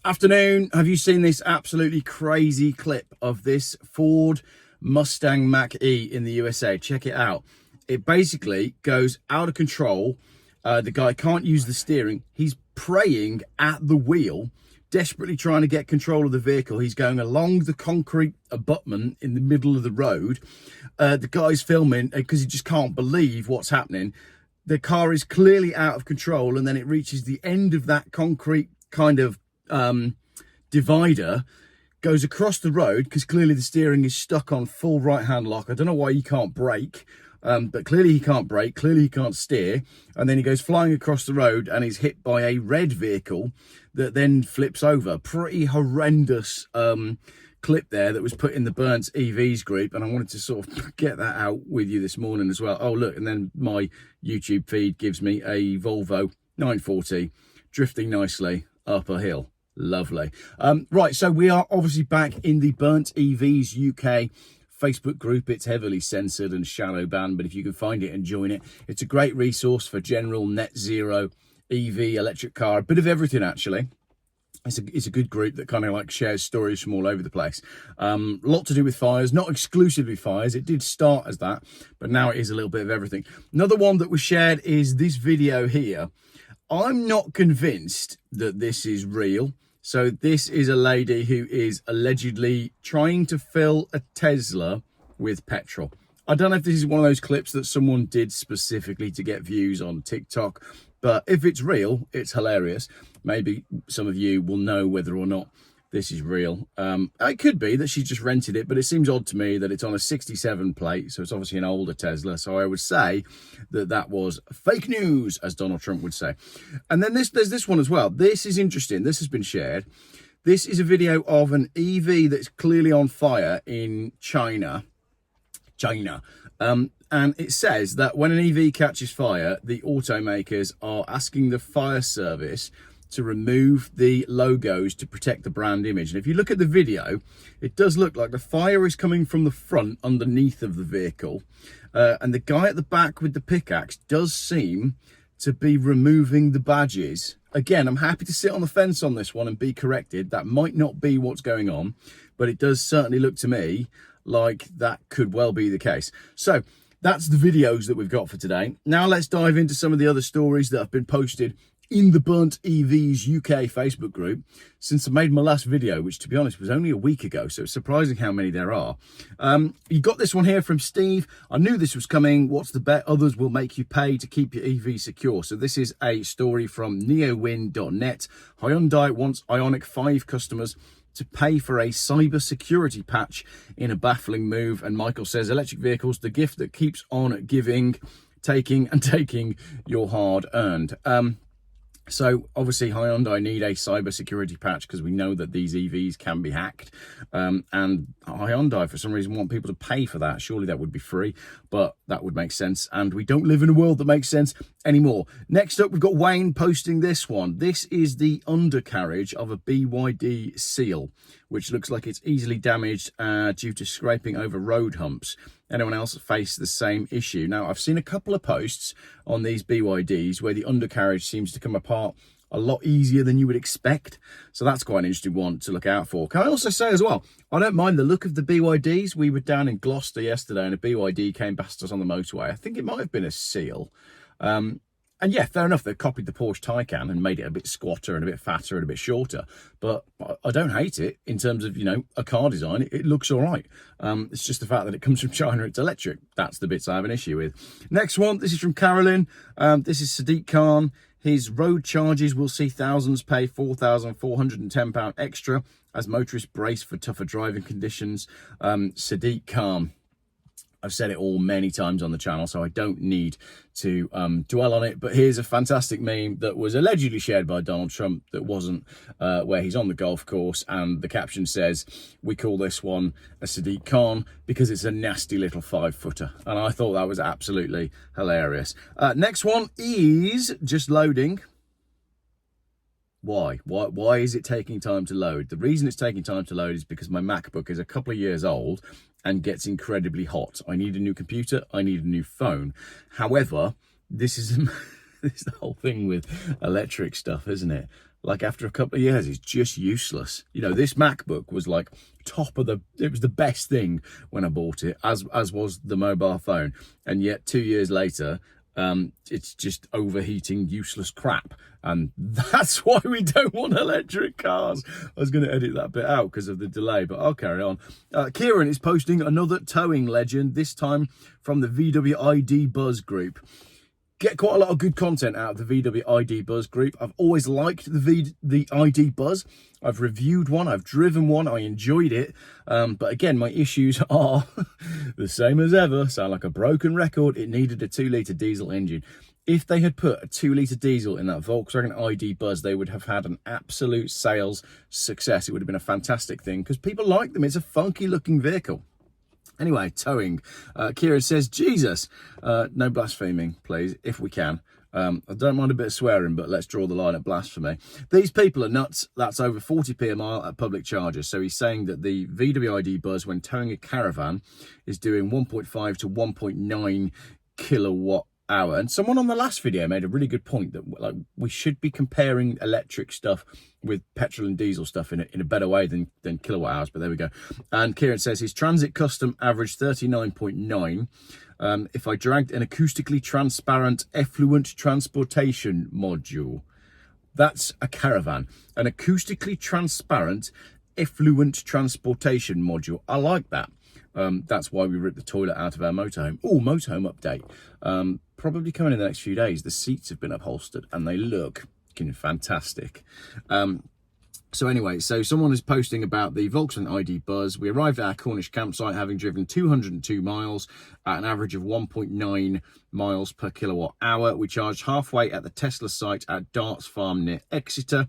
Afternoon. Have you seen this absolutely crazy clip of this Ford Mustang Mach E in the USA? Check it out. It basically goes out of control. The guy can't use the steering. He's praying at the wheel, desperately trying to get control of the vehicle. He's going along the concrete abutment in the middle of the road. The guy's filming because he just can't believe what's happening. The car is clearly out of control, and then it reaches the end of that concrete kind of divider, goes across the road because clearly the steering is stuck on full right hand lock. I don't know why he can't brake, but clearly he can't brake, clearly he can't steer, and then he goes flying across the road and is hit by a red vehicle that then flips over. Pretty horrendous clip there that was put in the Burnt EVs group, and I wanted to sort of get that out with you this morning as well. Oh look, and then my YouTube feed gives me a Volvo 940 drifting nicely up a hill. Lovely. Right, so we are obviously back in the Burnt EVs UK Facebook group. It's heavily censored and shadow banned, but if you can find it and join it, it's a great resource for general net zero EV electric car, a bit of everything actually. It's a good group that kind of like shares stories from all over the place. A lot to do with fires, not exclusively fires. It did start as that, but now it is a little bit of everything. Another one that was shared is this video here. I'm not convinced that this is real. So this is a lady who is allegedly trying to fill a Tesla with petrol. I don't know if this is one of those clips that someone did specifically to get views on TikTok, but if it's real, it's hilarious. Maybe some of you will know whether or not this is real. It could be that she just rented it, but it seems odd to me that it's on a 67 plate, so it's obviously an older Tesla. So I would say that that was fake news, as Donald Trump would say. And then there's this one as well. This is interesting. This has been shared. This is a video of an EV that's clearly on fire in China. And it says that when an EV catches fire, the automakers are asking the fire service to remove the logos to protect the brand image. And if you look at the video, it does look like the fire is coming from the front underneath of the vehicle. And the guy at the back with the pickaxe does seem to be removing the badges. Again, I'm happy to sit on the fence on this one and be corrected. That might not be what's going on, but it does certainly look to me like that could well be the case. So that's the videos that we've got for today. Now let's dive into some of the other stories that have been posted in the Burnt EVs UK Facebook group since I made my last video, which to be honest was only a week ago, so it's surprising how many there are. You got this one here from Steve. I knew this was coming. What's the bet? Others will make you pay to keep your EV secure. So this is a story from neowin.net. Hyundai wants Ioniq 5 customers to pay for a cybersecurity patch in a baffling move. And Michael says, electric vehicles, the gift that keeps on giving, taking your hard earned. So obviously Hyundai need a cybersecurity patch because we know that these EVs can be hacked. And Hyundai, for some reason, want people to pay for that. Surely that would be free, but that would make sense. And we don't live in a world that makes sense anymore. Next up, we've got Wayne posting this one. This is the undercarriage of a BYD Seal, which looks like it's easily damaged due to scraping over road humps. Anyone else face the same issue? Now, I've seen a couple of posts on these BYDs where the undercarriage seems to come apart a lot easier than you would expect. So that's quite an interesting one to look out for. Can I also say as well, I don't mind the look of the BYDs. We were down in Gloucester yesterday and a BYD came past us on the motorway. I think it might have been a Seal. And yeah, fair enough, they copied the Porsche Taycan and made it a bit squatter and a bit fatter and a bit shorter. But I don't hate it in terms of, you know, a car design. It looks all right. It's just the fact that it comes from China, it's electric. That's the bits I have an issue with. Next one, this is from Carolyn. This is Sadiq Khan. His road charges will see thousands pay £4,410 extra as motorists brace for tougher driving conditions. Sadiq Khan. I've said it all many times on the channel, so I don't need to dwell on it. But here's a fantastic meme that was allegedly shared by Donald Trump that wasn't, where he's on the golf course. And the caption says, we call this one a Sadiq Khan because it's a nasty little 5-footer. And I thought that was absolutely hilarious. Next one is just loading. Why is it taking time to load? The reason it's taking time to load is because my MacBook is a couple of years old and gets incredibly hot. I need a new computer, I need a new phone. However, this is this is the whole thing with electric stuff, isn't it? like after a couple of years, it's just useless. You know, this MacBook was like it was the best thing when I bought it, as was the mobile phone. And yet 2 years later, it's just overheating useless crap. And that's why we don't want electric cars. I was going to edit that bit out because of the delay, but I'll carry on. Kieran is posting another towing legend, this time from the VW ID Buzz group. Get quite a lot of good content out of the VW ID Buzz group. I've always liked the ID Buzz. I've reviewed one, I've driven one, I enjoyed it. But again, my issues are the same as ever. Sound like a broken record. It needed a 2-litre diesel engine. If they had put a 2-litre diesel in that Volkswagen ID Buzz, they would have had an absolute sales success. It would have been a fantastic thing because people like them. It's a funky looking vehicle. Anyway, towing. Kieran says, Jesus, no blaspheming, please, if we can. I don't mind a bit of swearing, but let's draw the line at blasphemy. These people are nuts. That's over 40p a mile at public charges. So he's saying that the VW ID Buzz, when towing a caravan, is doing 1.5 to 1.9 kilowatt hour. And someone on the last video made a really good point that like we should be comparing electric stuff with petrol and diesel stuff in a better way than kilowatt hours, but there we go. And Kieran says his Transit Custom averaged 39.9. If I dragged an acoustically transparent effluent transportation module, that's a caravan. An acoustically transparent effluent transportation module. I like that. That's why we ripped the toilet out of our motorhome. Oh, motorhome update. Probably coming in the next few days. The seats have been upholstered and they look fantastic. So anyway, so someone is posting about the Volkswagen ID Buzz. We arrived at our Cornish campsite having driven 202 miles at an average of 1.9 miles per kilowatt hour. We charged halfway at the Tesla site at Darts Farm near Exeter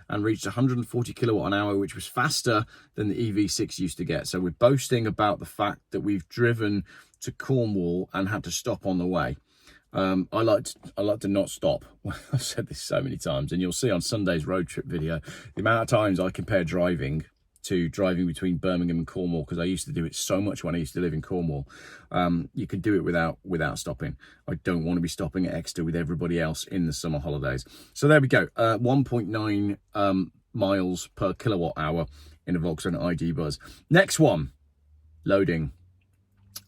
and reached 140 kilowatt an hour, which was faster than the EV6 used to get. So we're boasting about the fact that we've driven to Cornwall and had to stop on the way. I like to not stop. I've said this so many times, and you'll see on Sunday's road trip video the amount of times I compare driving between Birmingham and Cornwall, because I used to do it so much when I used to live in Cornwall. You can do it without stopping. I don't want to be stopping at Exeter with everybody else in the summer holidays. So there we go. 1.9 miles per kilowatt hour in a Volkswagen ID Buzz. Next one, loading.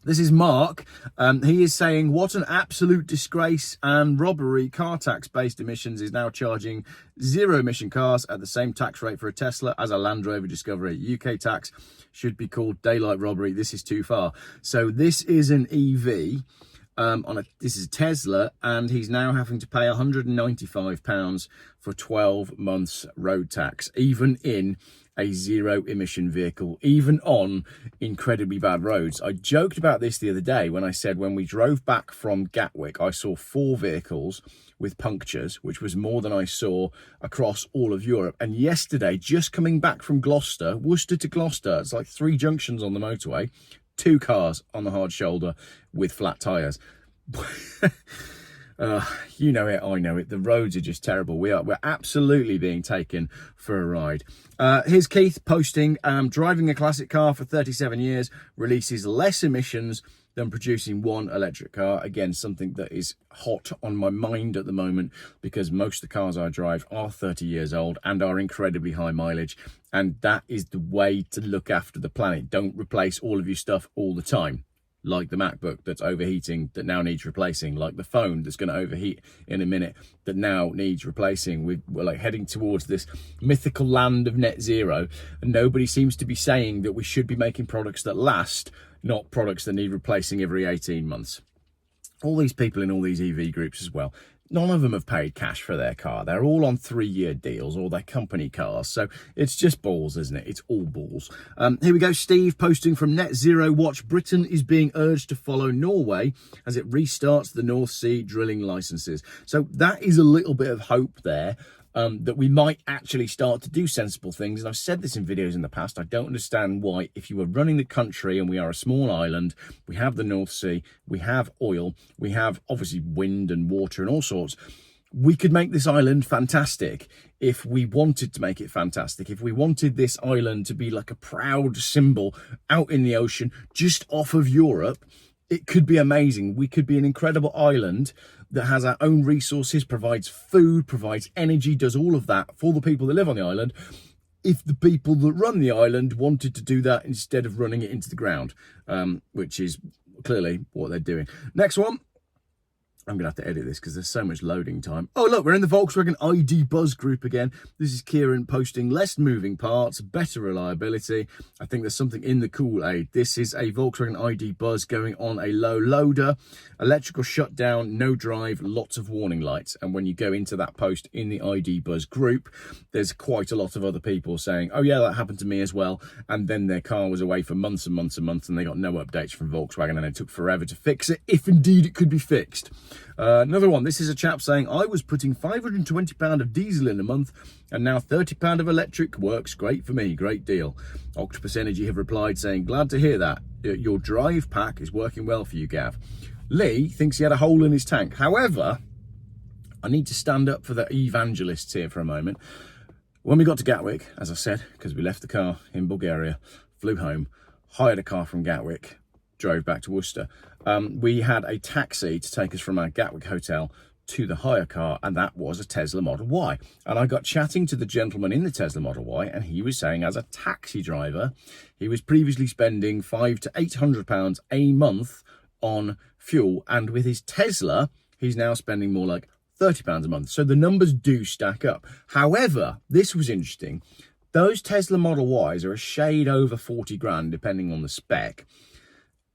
This is Mark. He is saying, what an absolute disgrace and robbery. Car tax-based emissions is now charging zero-emission cars at the same tax rate for a Tesla as a Land Rover Discovery. UK tax should be called daylight robbery. This is too far. So this is an EV. This is a Tesla, and he's now having to pay £195 for 12 months road tax, even in a zero emission vehicle, even on incredibly bad roads. I joked about this the other day when I said when we drove back from Gatwick, I saw 4 vehicles with punctures, which was more than I saw across all of Europe. And yesterday, just coming back from Gloucester, Worcester to Gloucester, it's like 3 junctions on the motorway, 2 cars on the hard shoulder with flat tyres. You know it, I know it. The roads are just terrible. We're absolutely being taken for a ride. Here's Keith posting, driving a classic car for 37 years releases less emissions than producing one electric car. Again, something that is hot on my mind at the moment because most of the cars I drive are 30 years old and are incredibly high mileage. And that is the way to look after the planet. Don't replace all of your stuff all the time. Like the MacBook that's overheating that now needs replacing, like the phone that's going to overheat in a minute that now needs replacing. We're like heading towards this mythical land of net zero, and nobody seems to be saying that we should be making products that last, not products that need replacing every 18 months. All these people in all these EV groups as well, none of them have paid cash for their car. They're all on 3-year deals or their company cars. So it's just balls, isn't it? It's all balls. Here we go. Steve posting from Net Zero Watch. Britain is being urged to follow Norway as it restarts the North Sea drilling licenses. So that is a little bit of hope there. That we might actually start to do sensible things. And I've said this in videos in the past. I don't understand why, if you were running the country and we are a small island, we have the North Sea, we have oil, we have obviously wind and water and all sorts. We could make this island fantastic if we wanted to make it fantastic. If we wanted this island to be like a proud symbol out in the ocean, just off of Europe, it could be amazing. We could be an incredible island that has our own resources, provides food, provides energy, does all of that for the people that live on the island, if the people that run the island wanted to do that instead of running it into the ground, which is clearly what they're doing. Next one. I'm going to have to edit this because there's so much loading time. Oh, look, we're in the Volkswagen ID Buzz group again. This is Kieran posting less moving parts, better reliability. I think there's something in the Kool-Aid. This is a Volkswagen ID Buzz going on a low loader. Electrical shutdown, no drive, lots of warning lights. And when you go into that post in the ID Buzz group, there's quite a lot of other people saying, oh yeah, that happened to me as well. And then their car was away for months and months and months and they got no updates from Volkswagen and it took forever to fix it, if indeed it could be fixed. Another one, this is a chap saying, I was putting £520 of diesel in a month and now £30 of electric works great for me, great deal. Octopus Energy have replied saying, glad to hear that. Your drive pack is working well for you, Gav. Lee thinks he had a hole in his tank. However, I need to stand up for the evangelists here for a moment. When we got to Gatwick, as I said, because we left the car in Bulgaria, flew home, hired a car from Gatwick, drove back to Worcester. We had a taxi to take us from our Gatwick hotel to the hire car, and that was a Tesla Model Y. And I got chatting to the gentleman in the Tesla Model Y, and he was saying as a taxi driver, he was previously spending £500 to £800 a month on fuel, and with his Tesla, he's now spending more like £30 a month. So the numbers do stack up. However, this was interesting. Those Tesla Model Ys are a shade over 40 grand, depending on the spec.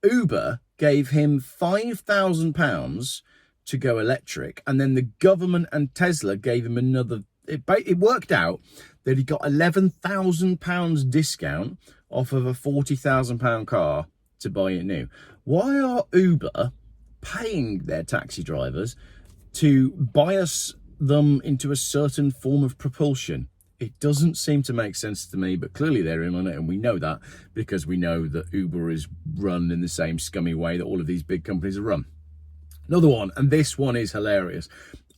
Uber gave him £5,000 to go electric, and then the government and Tesla gave him another. It worked out that he got £11,000 discount off of a £40,000 car to buy it new. Why are Uber paying their taxi drivers to bias them into a certain form of propulsion? It doesn't seem to make sense to me, but clearly they're in on it, and we know that because we know that Uber is run in the same scummy way that all of these big companies are run. Another one, and this one is hilarious.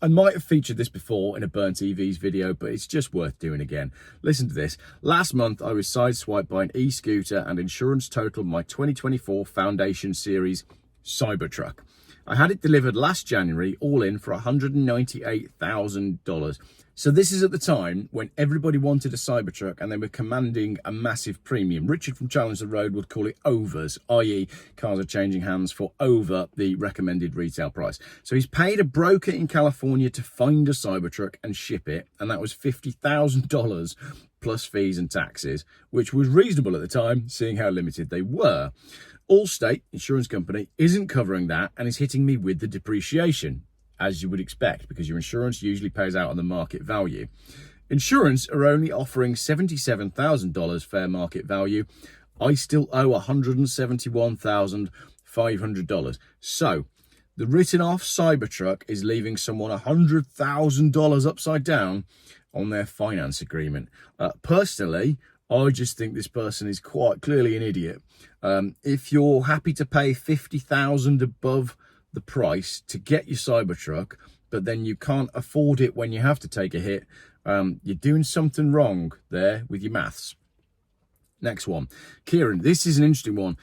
I might have featured this before in a Burnt EVs video, but it's just worth doing again. Listen to this. Last month, I was sideswiped by an e-scooter and insurance totaled my 2024 Foundation Series Cybertruck. I had it delivered last January, all in for $198,000. So this is at the time when everybody wanted a Cybertruck and they were commanding a massive premium. Richard from Challenge the Road would call it overs, i.e. cars are changing hands for over the recommended retail price. So he's paid a broker in California to find a Cybertruck and ship it, and that was $50,000 plus fees and taxes, which was reasonable at the time, seeing how limited they were. Allstate, insurance company, isn't covering that and is hitting me with the depreciation, as you would expect, because your insurance usually pays out on the market value. Insurance are only offering $77,000 fair market value. I still owe $171,500. So the written off Cybertruck is leaving someone $100,000 upside down on their finance agreement. Personally, I just think this person is quite clearly an idiot. If you're happy to pay $50,000 above the price to get your Cybertruck, but then you can't afford it when you have to take a hit, you're doing something wrong there with your maths. Next one. Kieran, this is an interesting one.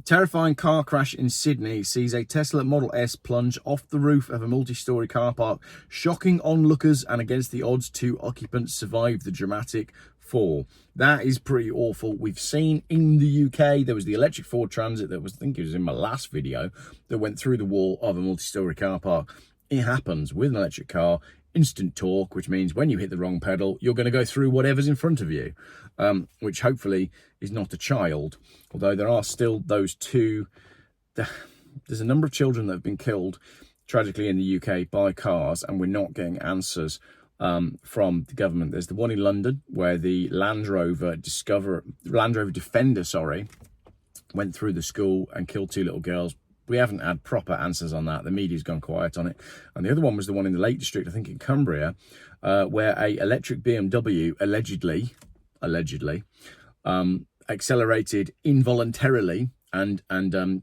Terrifying car crash in Sydney sees a Tesla Model S plunge off the roof of a multi-storey car park. Shocking onlookers, and against the odds, 2 occupants survived the dramatic fall. That is pretty awful. We've seen in the UK, there was the electric Ford Transit that was, I think it was in my last video, that went through the wall of a multi-storey car park. It happens with an electric car. Instant torque, which means when you hit the wrong pedal, you're going to go through whatever's in front of you, which hopefully is not a child. Although there are still those 2, there's a number of children that have been killed tragically in the UK by cars, and we're not getting answers from the government. There's the one in London where the Land Rover Defender, went through the school and killed 2 little girls. We haven't had proper answers on that. The media's gone quiet on it. And the other one was the one in the Lake District, I think in Cumbria, where a electric BMW allegedly accelerated involuntarily and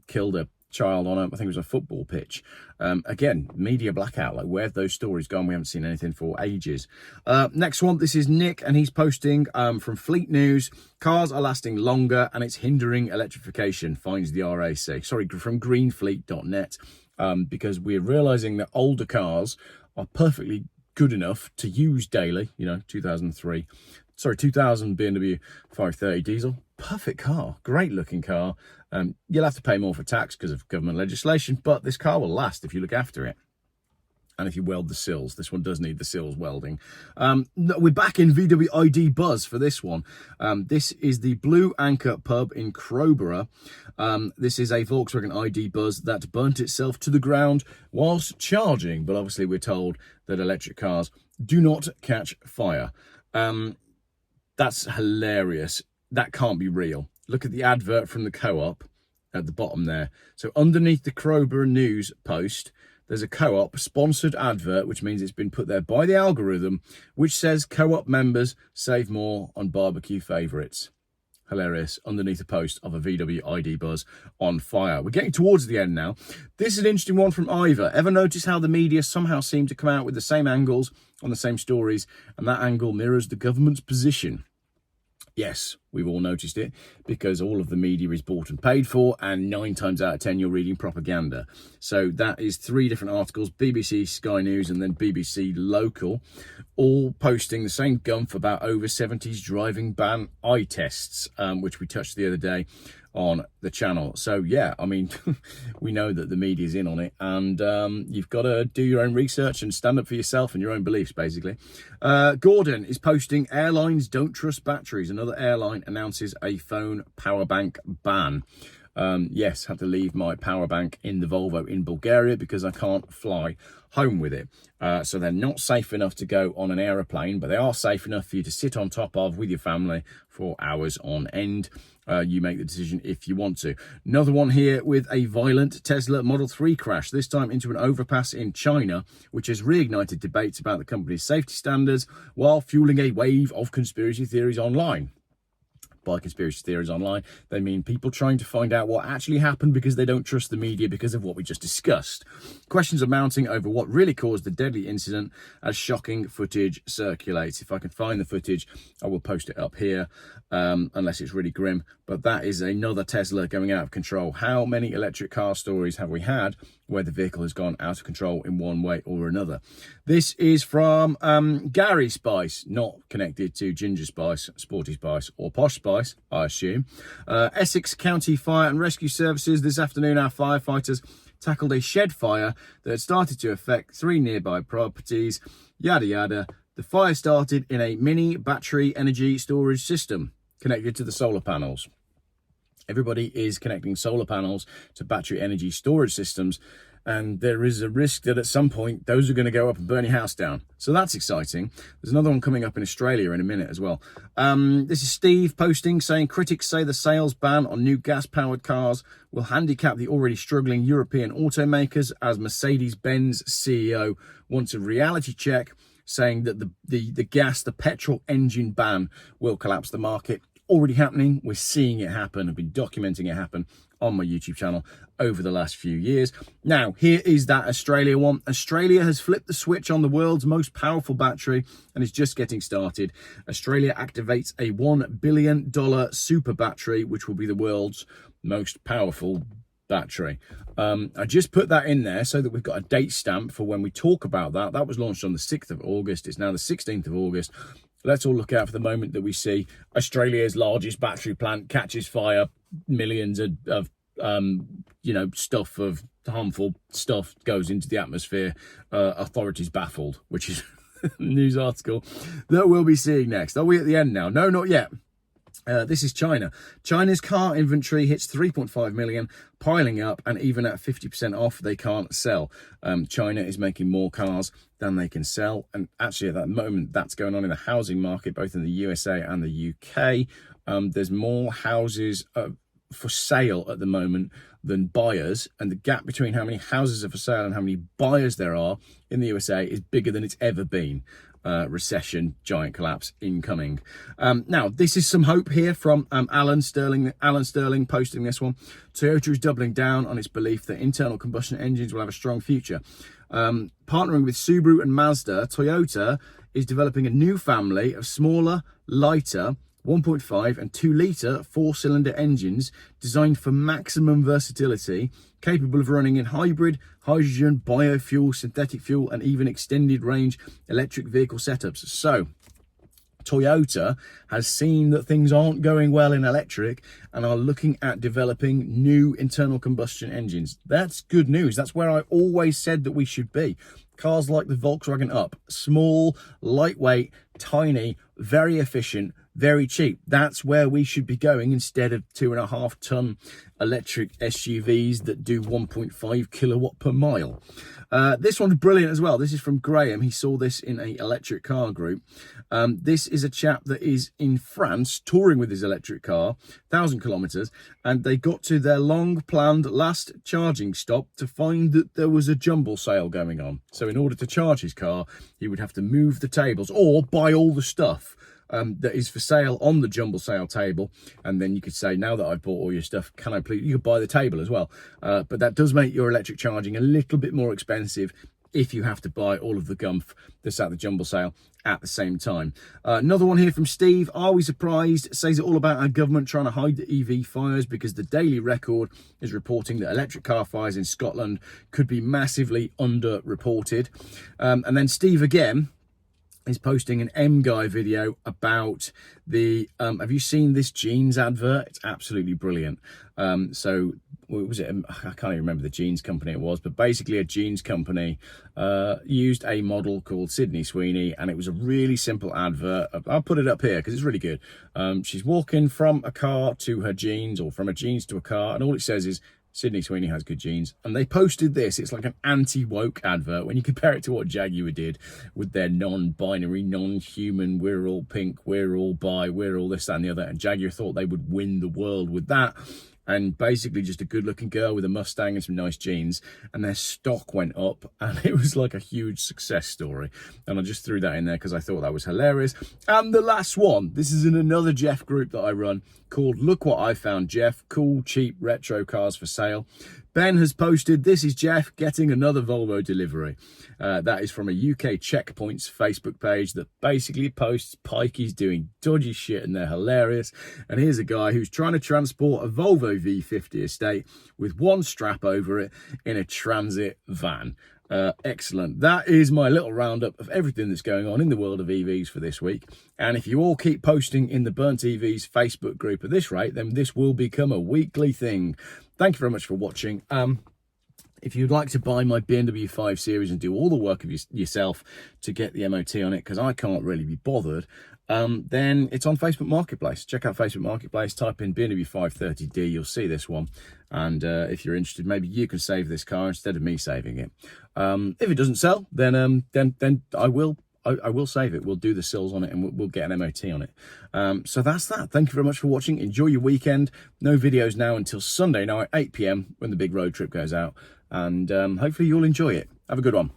killed a child on I think it was a football pitch. Again, media blackout. Like, where have those stories gone? We haven't seen anything for ages. Next one, this is Nick, and he's posting from Fleet News. Cars are lasting longer and it's hindering electrification, finds the RAC. Sorry, from greenfleet.net, because we're realizing that older cars are perfectly good enough to use daily. 2000 BMW 530 diesel, perfect car, great looking car. You'll have to pay more for tax because of government legislation, but this car will last if you look after it. And if you weld the sills. This one does need the sills welding. We're back in VW ID Buzz for this one. This is the Blue Anchor pub in Crowborough. This is a Volkswagen ID Buzz that burnt itself to the ground whilst charging. But obviously we're told that electric cars do not catch fire. That's hilarious. That can't be real. Look at the advert from the Co-op at the bottom there. So underneath the Crowborough News post, there's a Co-op sponsored advert, which means it's been put there by the algorithm, which says Co-op members save more on barbecue favourites. Hilarious. Underneath a post of a VW ID Buzz on fire. We're getting towards the end now. This is an interesting one from Ivor. Ever notice how the media somehow seem to come out with the same angles on the same stories, and that angle mirrors the government's position? Yes, we've all noticed it, because all of the media is bought and paid for, and 9 times out of 10 you're reading propaganda. So that is 3 different articles, BBC, Sky News, and then BBC Local, all posting the same gump about over 70s driving ban eye tests, which we touched the other day on the channel. So yeah, I mean, we know that the media's in on it, and you've got to do your own research and stand up for yourself and your own beliefs, basically. Gordon is posting, airlines don't trust batteries. Another airline announces a phone power bank ban. Yes, had to leave my power bank in the Volvo in Bulgaria because I can't fly home with it. So they're not safe enough to go on an aeroplane, but they are safe enough for you to sit on top of with your family for hours on end. You make the decision if you want to. Another one here with a violent Tesla Model 3 crash, this time into an overpass in China, which has reignited debates about the company's safety standards while fueling a wave of conspiracy theories online. By conspiracy theories online, they mean people trying to find out what actually happened because they don't trust the media because of what we just discussed. Questions are mounting over what really caused the deadly incident as shocking footage circulates. If I can find the footage, I will post it up here, unless it's really grim. But that is another Tesla going out of control. How many electric car stories have we had where the vehicle has gone out of control in one way or another? This is from Gary Spice, not connected to Ginger Spice, Sporty Spice, or Posh Spice, I assume. Essex County Fire and Rescue Services. This afternoon, our firefighters tackled a shed fire that had started to affect 3 nearby properties. Yada yada. The fire started in a mini battery energy storage system connected to the solar panels. Everybody is connecting solar panels to battery energy storage systems, and there is a risk that at some point those are going to go up and burn your house down. So that's exciting. There's another one coming up in Australia in a minute as well. This is Steve posting, saying critics say the sales ban on new gas-powered cars will handicap the already struggling European automakers, as Mercedes-Benz CEO wants a reality check, saying that the petrol engine ban will collapse the market. Already happening. We're seeing it happen. I've been documenting it happen on my YouTube channel over the last few years. Now, here is that Australia one. Australia has flipped the switch on the world's most powerful battery and is just getting started. Australia activates a $1 billion super battery, which will be the world's most powerful battery. I just put that in there so that we've got a date stamp for when we talk about that. That was launched on the 6th of August. It's now the 16th of August. Let's all look out for the moment that we see Australia's largest battery plant catches fire, millions of stuff of harmful stuff goes into the atmosphere, authorities baffled, which is a news article that we'll be seeing next. Are we at the end now? No, not yet. This is China. China's car inventory hits 3.5 million, piling up, and even at 50% off, they can't sell. China is making more cars than they can sell. And actually, at that moment, that's going on in the housing market, both in the USA and the UK. There's more houses for sale at the moment than buyers, and the gap between how many houses are for sale and how many buyers there are in the USA is bigger than it's ever been. recession, giant collapse incoming. Now, this is some hope here from Alan Sterling posting this one. Toyota is doubling down on its belief that internal combustion engines will have a strong future. Partnering with Subaru and Mazda, Toyota is developing a new family of smaller, lighter 1.5 and 2 litre 4-cylinder engines designed for maximum versatility, capable of running in hybrid, hydrogen, biofuel, synthetic fuel, and even extended range electric vehicle setups. So Toyota has seen that things aren't going well in electric and are looking at developing new internal combustion engines. That's good news. That's where I always said that we should be. Cars like the Volkswagen Up, small, lightweight, tiny, very efficient, very cheap. That's where we should be going, instead of 2.5 ton electric SUVs that do 1.5 kilowatt per mile. This one's brilliant as well. This is from Graham. He saw this in a electric car group. This is a chap that is in France touring with his electric car, 1,000 kilometers, and they got to their long planned last charging stop to find that there was a jumble sale going on. So in order to charge his car, he would have to move the tables or buy all the stuff that is for sale on the jumble sale table, and then you could say, now that I've bought all your stuff, can I please, you could buy the table as well, but that does make your electric charging a little bit more expensive if you have to buy all of the gumph that's at the jumble sale at the same time. Another one here from Steve. Are we surprised? Says it all about our government trying to hide the EV fires, because the Daily Record is reporting that electric car fires in Scotland could be massively underreported. And then Steve again is posting an M-Guy video about the, have you seen this jeans advert? It's absolutely brilliant. So what was it? I can't even remember the jeans company it was, but basically a jeans company used a model called Sydney Sweeney, and it was a really simple advert. I'll put it up here because it's really good. She's walking from a car to her jeans, or from a jeans to a car, and all it says is, Sydney Sweeney has good genes. And they posted this. It's like an anti-woke advert when you compare it to what Jaguar did with their non-binary, non-human, we're all pink, we're all bi, we're all this, that and the other. And Jaguar thought they would win the world with that. And basically just a good-looking girl with a Mustang and some nice jeans, and their stock went up, and it was like a huge success story. And I just threw that in there because I thought that was hilarious. And the last one, this is in another Geoff group that I run called Look What I Found, Geoff, cool, cheap, retro cars for sale. Ben has posted, this is Geoff getting another Volvo delivery. That is from a UK Checkpoints Facebook page that basically posts pikeys doing dodgy shit, and they're hilarious. And here's a guy who's trying to transport a Volvo V50 estate with one strap over it in a transit van. Excellent. That is my little roundup of everything that's going on in the world of EVs for this week. And if you all keep posting in the Burnt EVs Facebook group at this rate, then this will become a weekly thing. Thank you very much for watching. If you'd like to buy my BMW 5 Series and do all the work of yourself to get the MOT on it, because I can't really be bothered, then it's on Facebook Marketplace. Check out Facebook Marketplace, type in BMW 530D, you'll see this one. And if you're interested, maybe you can save this car instead of me saving it. If it doesn't sell, then I will save it. We'll do the sills on it, and we'll get an MOT on it. So that's that. Thank you very much for watching. Enjoy your weekend. No videos now until Sunday night, 8 PM, when the big road trip goes out. And hopefully you'll enjoy it. Have a good one.